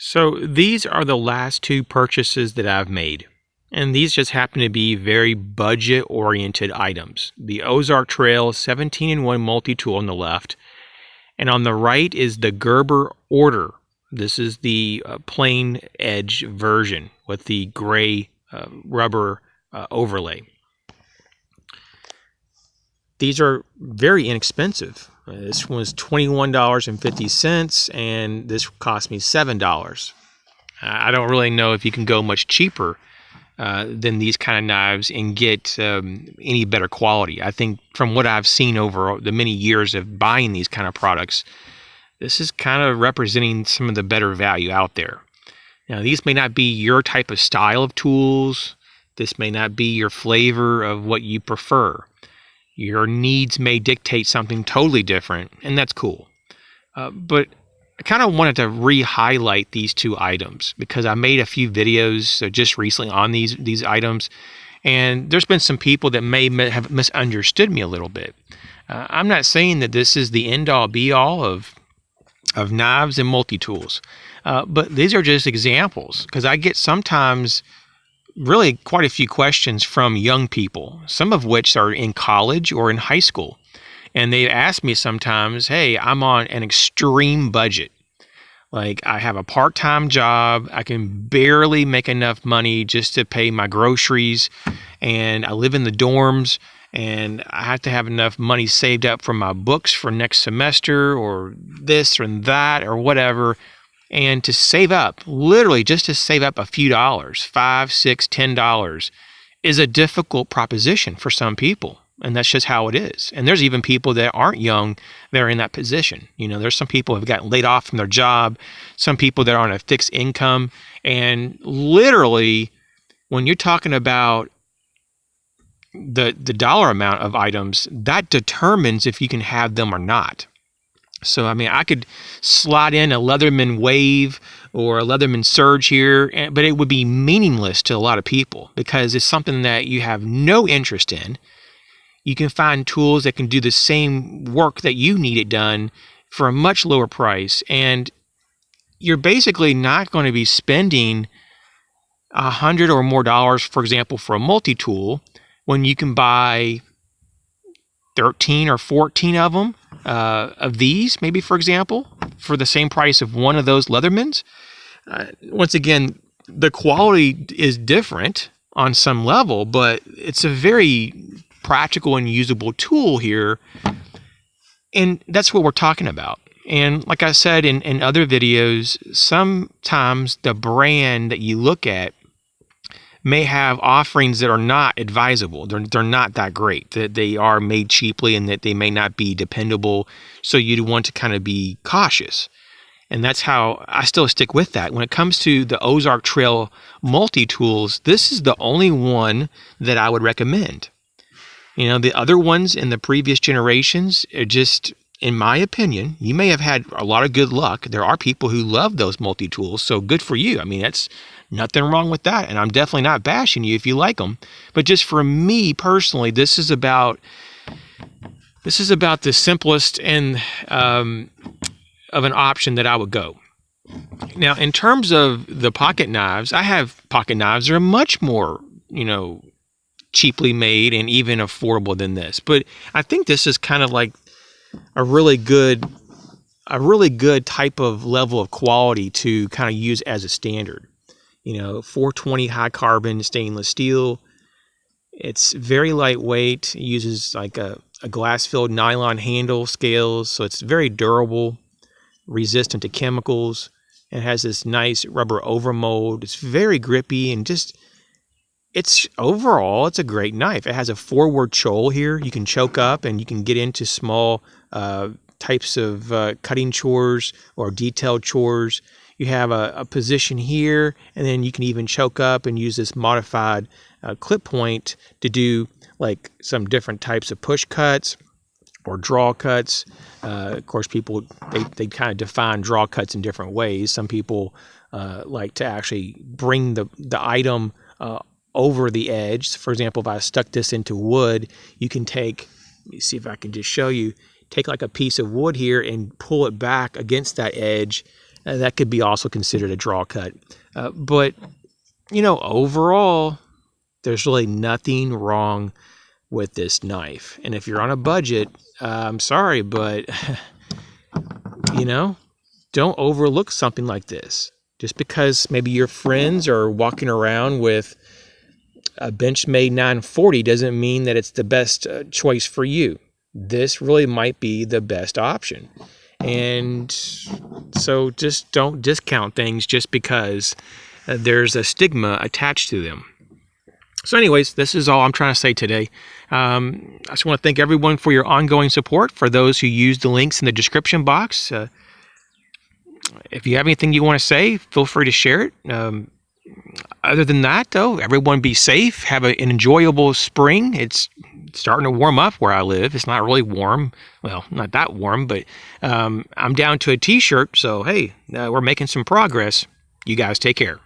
So these are the last two purchases that I've made. And these just happen to be very budget-oriented items. The Ozark Trail 17-in-1 multi-tool on the left. And on the right is the Gerber Order. This is the plain edge version with the gray rubber overlay. These are very inexpensive. This one was $21.50 and this cost me $7. I don't really know if you can go much cheaper than these kind of knives and get any better quality. I think from what I've seen over the many years of buying these kind of products, this is kind of representing some of the better value out there. Now, these may not be your type of style of tools. This may not be your flavor of what you prefer. Your needs may dictate something totally different, and that's cool. But I kind of wanted to re-highlight these two items because I made a few videos just recently on these items, and there's been some people that may have misunderstood me a little bit. I'm not saying that this is the end-all, be-all of knives and multi-tools, but these are just examples because I get sometimes really quite a few questions from young people, some of which are in college or in high school. And they ask me sometimes, hey, I'm on an extreme budget. Like I have a part-time job. I can barely make enough money just to pay my groceries. And I live in the dorms and I have to have enough money saved up for my books for next semester or this or that or whatever. And to save up, literally just to save up a few dollars, $5, $6, $10 is a difficult proposition for some people. And that's just how it is. And there's even people that aren't young that are in that position. You know, there's some people who have gotten laid off from their job, some people that are on a fixed income. And literally, when you're talking about the dollar amount of items, that determines if you can have them or not. So, I mean, I could slot in a Leatherman Wave or a Leatherman Surge here, but it would be meaningless to a lot of people because it's something that you have no interest in. You can find tools that can do the same work that you need it done for a much lower price. And you're basically not going to be spending $100 or more, for example, for a multi-tool when you can buy 13 or 14 of them, of these, maybe, for example, for the same price of one of those Leathermans. Once again, the quality is different on some level, but it's a very practical and usable tool here. And that's what we're talking about. And like I said in other videos, sometimes the brand that you look at may have offerings that are not advisable. They're not that great, that they are made cheaply and that they may not be dependable. So you'd want to kind of be cautious. And that's how I still stick with that. When it comes to the Ozark Trail multi-tools, this is the only one that I would recommend. You know, the other ones in the previous generations are just, in my opinion, you may have had a lot of good luck. There are people who love those multi-tools, so good for you. I mean, that's nothing wrong with that, and I'm definitely not bashing you if you like them. But just for me personally, this is about the simplest and of an option that I would go. Now, in terms of the pocket knives, I have pocket knives that are much more, cheaply made and even affordable than this. But I think this is kind of like a really good type of level of quality to kind of use as a standard. 420 high carbon stainless steel. It's very lightweight. It uses like a glass-filled nylon handle scales, so it's very durable, resistant to chemicals. It has this nice rubber overmold. It's very grippy and overall, it's a great knife. It has a forward choil here. You can choke up and you can get into small types of cutting chores or detailed chores. You have a position here, and then you can even choke up and use this modified clip point to do like some different types of push cuts or draw cuts. Of course, people, they kind of define draw cuts in different ways. Some people like to actually bring the item over the edge. For example, if I stuck this into wood, you can let me see if I can just show you, take like a piece of wood here and pull it back against that edge that could be also considered a draw cut. But, overall, there's really nothing wrong with this knife. And if you're on a budget, I'm sorry, but, don't overlook something like this. Just because maybe your friends are walking around with a Benchmade 940 doesn't mean that it's the best choice for you. This really might be the best option. And so just don't discount things just because there's a stigma attached to them. So anyways, this is all I'm trying to say today. I just want to thank everyone for your ongoing support. For those who use the links in the description box, if you have anything you want to say, feel free to share it. Other than that, though, everyone be safe. Have an enjoyable spring. It's starting to warm up where I live. It's not really warm. Well, not that warm, but I'm down to a t-shirt. So, hey, we're making some progress. You guys take care.